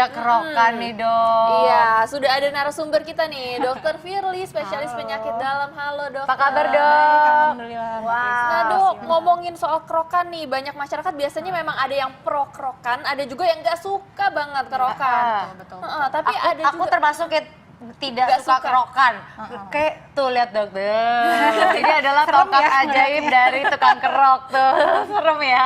dia kerokan nih dok. Iya, sudah ada narasumber kita nih, Dokter Firly, spesialis penyakit dalam. Halo dok. Apa kabar dok? Alhamdulillah. Nah dok, ngomongin soal kerokan nih, banyak masyarakat biasanya memang ada yang pro kerokan, ada juga yang nggak suka banget kerokan. Betul. Tapi ada Aku juga termasuk yang tidak Nggak suka suka. kerokan. Kayak tuh lihat dokter. Ini adalah tongkat ajaib dari tukang kerok tuh. Serem ya.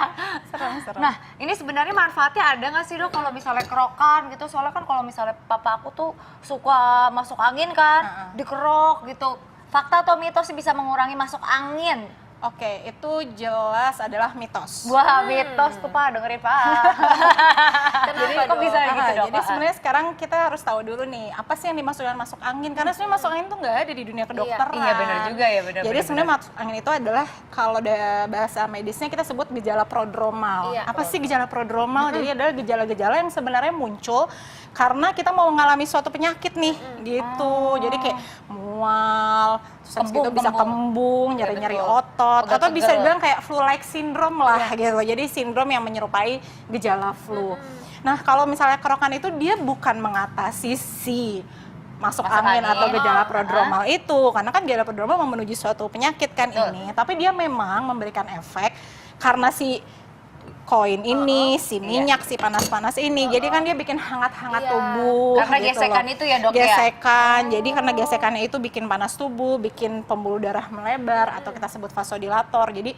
Serem. Nah, ini sebenarnya manfaatnya ada nggak sih dok kalau misalnya kerokan gitu? Soalnya kan kalau misalnya papa aku tuh suka masuk angin kan, dikerok gitu. Fakta atau mitos sih bisa mengurangi masuk angin? Oke, itu jelas adalah mitos. Wah, mitos tuh pak, dengerin pak. Kenapa Kok dok? bisa gitu dok? Jadi sebenarnya sekarang kita harus tahu dulu nih, apa sih yang dimaksud dengan masuk angin? Karena sebenarnya masuk angin tuh nggak ada di dunia kedokteran. Iya benar juga ya, benar. Jadi sebenarnya masuk angin itu adalah kalau bahasa medisnya kita sebut gejala prodromal. Iya. Apa sih gejala prodromal? Jadi adalah gejala-gejala yang sebenarnya muncul karena kita mau mengalami suatu penyakit nih, gitu. Jadi kayak mual, terus habis itu bisa kembung, nyeri-nyeri otot, atau bisa dibilang kayak flu-like syndrome lah gitu. Jadi sindrom yang menyerupai gejala flu. Nah, kalau misalnya kerokan itu dia bukan mengatasi si masuk angin atau gejala prodromal itu, karena kan gejala prodromal menuju suatu penyakit kan ini, tapi dia memang memberikan efek karena si koin ini, si minyak, si panas-panas ini, jadi kan dia bikin hangat-hangat tubuh. Karena gitu gesekan loh. itu ya dok ya? Gesekan, jadi karena gesekannya itu bikin panas tubuh, bikin pembuluh darah melebar, atau kita sebut vasodilator, jadi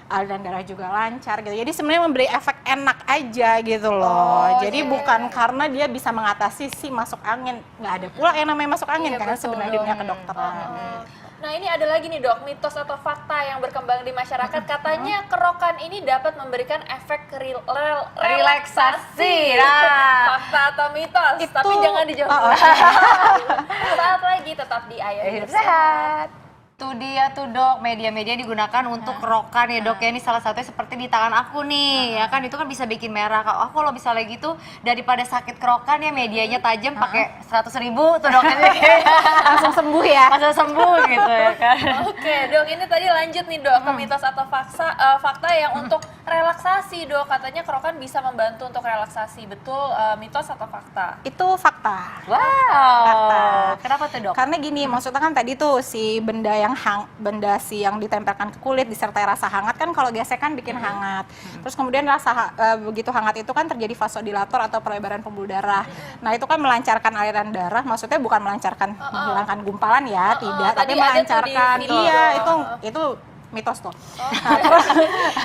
aliran darah juga lancar gitu. Jadi sebenarnya memberi efek enak aja gitu loh. Jadi bukan karena dia bisa mengatasi si masuk angin. Nggak ada pula yang namanya masuk angin karena sebenarnya di dunia kedokteran. Nah ini ada lagi nih dok, mitos atau fakta yang berkembang di masyarakat, katanya kerokan ini dapat memberikan efek relaksasi. Nah. Fakta atau mitos? Itu- Tapi jangan dijawab. Saat lagi tetap di Ayo Hidup Hidup Sehat. sehat. Itu dia tuh dok, media-media digunakan untuk kerokan ya dok ya. Ini salah satunya seperti di tangan aku nih, ya kan itu kan bisa bikin merah. Kalau misalnya gitu daripada sakit kerokan ya medianya tajam pakai 100.000 tuh dok. Langsung sembuh ya. Langsung sembuh gitu ya kan. Oke dok, ini tadi lanjut nih dok ke mitos atau fakta yang untuk relaksasi dok. Katanya kerokan bisa membantu untuk relaksasi, betul mitos atau fakta? Itu fakta. Wow, kenapa tuh dok? Karena gini, maksudnya kan tadi tuh si benda yang ditempelkan ke kulit disertai rasa hangat kan kalau gesekan bikin hangat. Terus kemudian begitu hangat itu kan terjadi vasodilator atau pelebaran pembuluh darah. Nah, itu kan melancarkan aliran darah, maksudnya bukan melancarkan menghilangkan gumpalan ya, tidak, tapi tadi ada tuh di melancarkan. video. Iya, itu mitos tuh.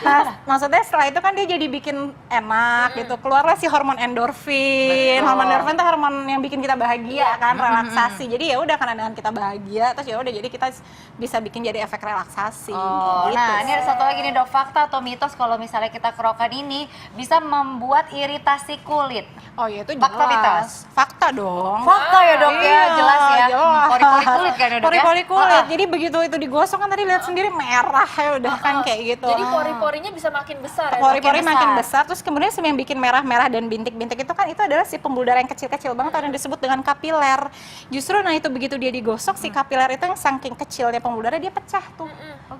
Nah, maksudnya setelah itu kan dia jadi bikin enak gitu. Keluarlah si hormon endorfin. Betul. Hormon endorfin itu hormon yang bikin kita bahagia kan, relaksasi. Jadi ya udah karena dengan kita bahagia, terus ya udah jadi kita bisa bikin jadi efek relaksasi. Oh, gitu. nah ini ada satu lagi nih dok, fakta atau mitos kalau misalnya kita kerokan ini bisa membuat iritasi kulit. Oh ya itu jelas. Fakta mitos? Fakta dong. Fakta ya dok ya, Iya, jelas ya. jelas. Pori-pori kulit kan ya dok ya? Pori-pori kulit. Jadi begitu itu digosok kan tadi lihat sendiri merah ya udah kan kayak gitu. Jadi pori-porinya bisa makin besar ya dok? Pori-pori makin besar. besar, terus kemudian yang bikin merah-merah dan bintik-bintik itu kan itu adalah si pembuluh darah yang kecil-kecil banget atau yang disebut dengan kapiler. Justru nah itu begitu dia digosok si kapiler itu yang saking kecilnya pembuluh darah dia pecah tuh.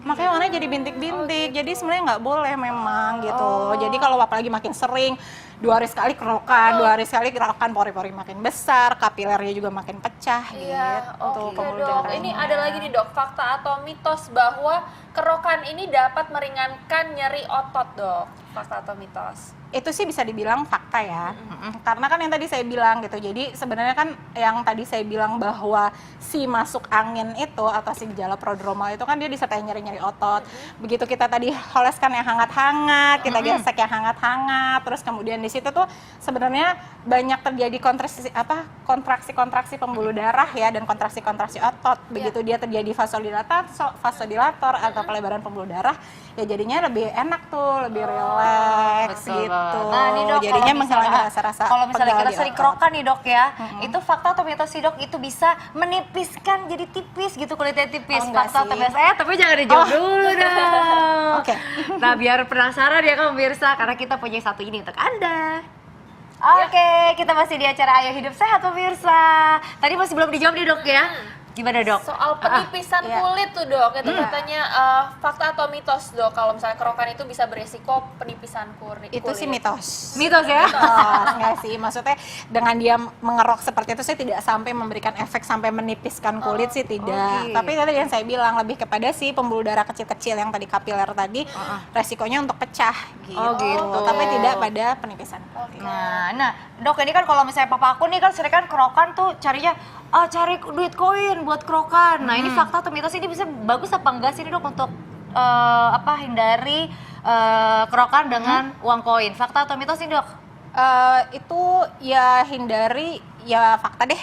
Makanya warnanya jadi bintik-bintik. Jadi sebenarnya nggak boleh memang gitu. Jadi kalau apalagi makin sering 2 hari sekali kerokan, 2 hari sekali kerokan, pori-pori makin besar, kapilernya juga makin pecah Iya, gitu. oke pembuluh dok. darahnya. Ini ada lagi nih dok, fakta atau mitos bahwa kerokan ini dapat meringankan nyeri otot dok. Fakta atau mitos? Itu sih bisa dibilang fakta ya, karena kan yang tadi saya bilang gitu, jadi sebenarnya kan yang tadi saya bilang bahwa si masuk angin itu atau si gejala prodromal itu kan dia disertai nyeri-nyeri otot, begitu kita tadi oleskan yang hangat-hangat, kita gesek yang hangat-hangat, terus kemudian di situ tuh sebenarnya banyak terjadi kontraksi-kontraksi pembuluh darah ya dan kontraksi-kontraksi otot, begitu dia terjadi vasodilator atau pelebaran pembuluh darah, ya jadinya lebih enak tuh, lebih rileks Betul gitu. banget. Nah, nih dok, Jadinya kalau menghilangkan misalnya- rasa-rasa kalau misalnya pegal kita di sering otot. kerokan nih dok ya, itu fakta atau mitos sih dok itu bisa menipiskan jadi tipis gitu kulitnya tipis. Oh, enggak Fakta atau sih. mitos? Tapi jangan dijawab dulu dong. Oke. Nah biar penasaran ya kan pemirsa, karena kita punya satu ini untuk Anda. Oke, kita masih di acara Ayo Hidup Sehat pemirsa. Tadi masih belum dijawab nih dok ya. Gimana dok? Soal penipisan iya. kulit tuh dok, itu katanya fakta atau mitos dok kalau misalnya kerokan itu bisa beresiko penipisan kulit? Itu sih mitos. Mitos ya? Enggak sih, maksudnya dengan dia mengerok seperti itu sih tidak sampai memberikan efek sampai menipiskan kulit sih tidak. gitu. Tapi tadi yang saya bilang lebih kepada si pembuluh darah kecil-kecil yang tadi kapiler tadi, resikonya untuk pecah gitu. Oh, gitu. Tapi tidak pada penipisan kulit. Nah, dok ini kan kalau misalnya papa aku nih kan sering kan kerokan tuh carinya cari duit koin buat kerokan. Nah ini fakta atau mitos ini bisa bagus apa enggak sih nih, dok untuk hindari kerokan dengan uang koin? Fakta atau mitos nih dok? Itu ya hindari ya fakta deh.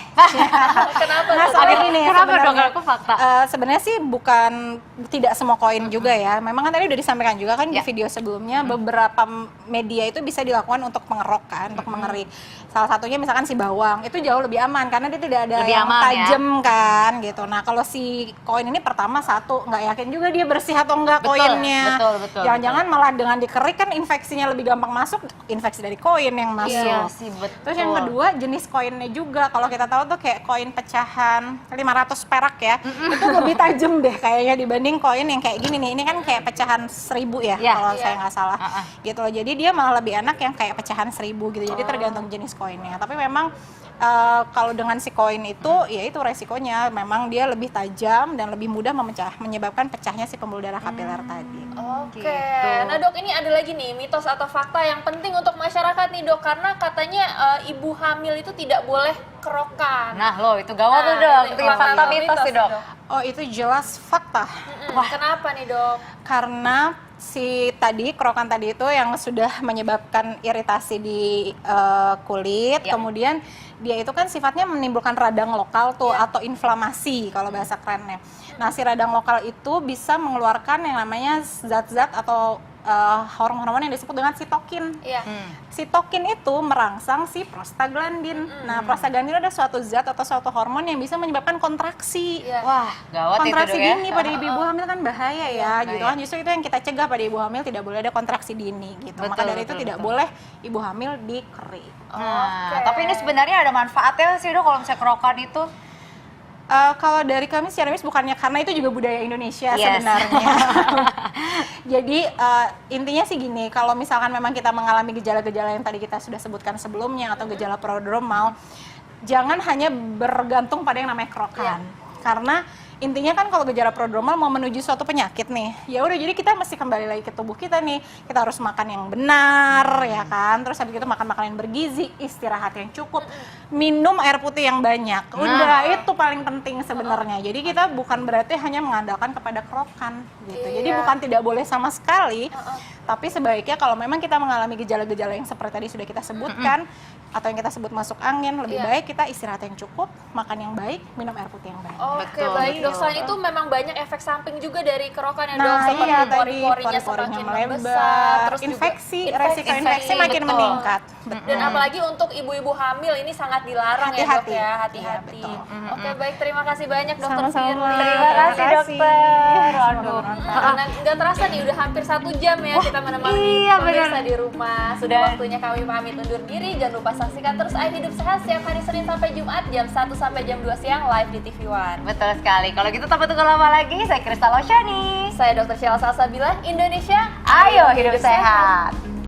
Kenapa Nah, tuh? soalnya gini Kenapa sebenarnya, dong kalau aku fakta? sebenarnya sih bukan tidak semua koin juga ya. Memang kan tadi udah disampaikan juga kan di Ya. video sebelumnya beberapa media itu bisa dilakukan untuk mengerok kan, untuk mengerik. Salah satunya misalkan si bawang itu jauh lebih aman karena dia tidak ada Lebih yang aman, ya. tajam kan gitu. Nah kalau si koin ini pertama satu nggak yakin juga dia bersih atau enggak Betul, koinnya. betul, Jangan-jangan malah dengan dikerik kan infeksinya lebih gampang masuk, infeksi dari koin yang masuk. Iya sih betul. Terus yang kedua jenis koinnya juga. Kalau kita tahu tuh kayak koin pecahan 500 perak ya, itu lebih tajam deh kayaknya dibanding koin yang kayak gini nih. Ini kan kayak pecahan 1000 ya, Iya. kalau Iya. saya nggak salah. Gitu loh. Jadi dia malah lebih enak yang kayak pecahan 1000 gitu. Jadi tergantung jenis koinnya. Tapi memang kalau dengan si koin itu, ya itu resikonya. Memang dia lebih tajam dan lebih mudah menyebabkan pecahnya si pembuluh darah kapiler tadi. Oke, Gitu. nah dok ini ada lagi nih mitos atau fakta yang penting untuk masyarakat nih dok, karena katanya ibu hamil itu tidak boleh kerokan. Nah lo itu gawat tuh dok, ini itu fakta fakta mitos sih dok. Oh itu jelas fakta. Kenapa nih dok? Karena si tadi kerokan tadi itu yang sudah menyebabkan iritasi di kulit, Ya. kemudian dia itu kan sifatnya menimbulkan radang lokal tuh Ya. atau inflamasi kalau bahasa kerennya. Nah si radang lokal itu bisa mengeluarkan yang namanya zat-zat atau hormon-hormon yang disebut dengan sitokin. Iya. Sitokin itu merangsang si prostaglandin. Nah prostaglandin ada suatu zat atau suatu hormon yang bisa menyebabkan kontraksi. Iya. Wah gawat itu Kontraksi dok ya. dini pada ibu hamil kan bahaya ya gitu bahaya. kan, justru itu yang kita cegah pada ibu hamil, tidak boleh ada kontraksi dini gitu. Maka Betul, dari itu betul, tidak betul. boleh ibu hamil dikerik. Nah, Oke. tapi ini sebenarnya ada manfaatnya sih dok kalau misalnya kerokan itu. Kalau dari kami secara medis bukannya, karena itu juga budaya Indonesia Yes. sebenarnya. Jadi intinya sih gini, kalau misalkan memang kita mengalami gejala-gejala yang tadi kita sudah sebutkan sebelumnya atau gejala prodromal, jangan hanya bergantung pada yang namanya kerokan. Karena intinya kan kalau gejala prodromal mau menuju suatu penyakit nih, ya udah jadi kita mesti kembali lagi ke tubuh kita nih. Kita harus makan yang benar ya kan, terus habis itu makan makanan yang bergizi, istirahat yang cukup, minum air putih yang banyak. Udah itu paling penting sebenarnya. Jadi kita bukan berarti hanya mengandalkan kepada kerokan gitu. Jadi Iya. bukan tidak boleh sama sekali, tapi sebaiknya kalau memang kita mengalami gejala-gejala yang seperti tadi sudah kita sebutkan atau yang kita sebut masuk angin, lebih Iya. baik kita istirahat yang cukup, makan yang baik, minum air putih yang baik. Oke, Betul, baik dok. betul. Selain itu memang banyak efek samping juga dari kerokan ya dok, Nah, seperti iya tadi pori-porinya pori-porinya semakin melebar, membesar, terus juga infeksi, resiko infeksi makin betul. meningkat. Dan apalagi untuk ibu-ibu hamil ini sangat dilarang ya dok Hati-hati. ya, Iya, hati-hati. betul. Oke, baik, terima kasih banyak dokter Sama-sama. Firly. Terima kasih dokter. Aduh. Nah, nggak terasa nih udah hampir 1 jam ya kita menemani iya, pemirsa benar. di rumah. Sudah waktunya kami pamit undur diri. Jangan lupa saksikan terus Ayo Hidup Sehat setiap hari Senin sampai Jumat jam 1 sampai jam 2 siang live di TV One. Betul sekali. Kalau gitu tanpa tunggu lama lagi, saya Kristal Oshani. Saya Dr. Sheila Salsabila, Indonesia. Ayo hidup sehat.